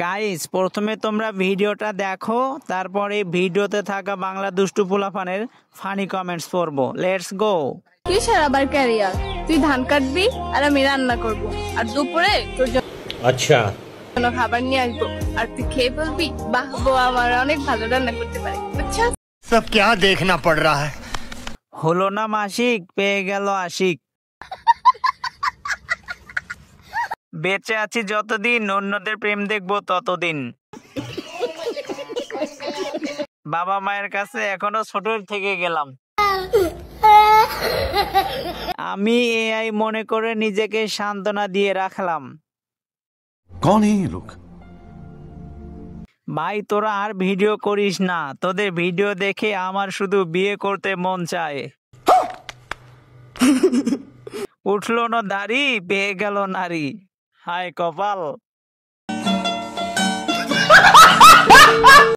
Guys, প্রথমে তোমরা ভিডিওটা দেখো, তারপরে ভিডিওতে থাকা বাংলা দুষ্টু পোলাপানের ফানি কমেন্টস পড়বো। Let's go. কিসের আবার ক্যারিয়ার? তুই ধান কাটবি আর আমি রান্না করব, আর দুপুরে তোর আচ্ছা জন্য খাবার নিয়ে আসবো, আর তুই খেয়ে বলবি বাহ বউ আমার অনেক ভালো রান্না করতে পারে। বুঝছো? सब क्या देखना पड़ रहा है। হলো না মাসিক, পেয়ে গেল আশিক। বেঁচে আছি যতদিন, অন্যদের প্রেম দেখবো ততদিন। বাবা মায়ের কাছে এখনো ছোট থেকে গেলাম। আমি এআই মনে করে নিজেকে সান্ত্বনা দিয়ে রাখলাম। कौन है ये लोग? ভাই তোরা আর ভিডিও করিস না, তোদের ভিডিও দেখে আমার শুধু বিয়ে করতে মন চায়। উঠলো না দাড়ি, পেয়ে গেল নারী। হায় কপাল।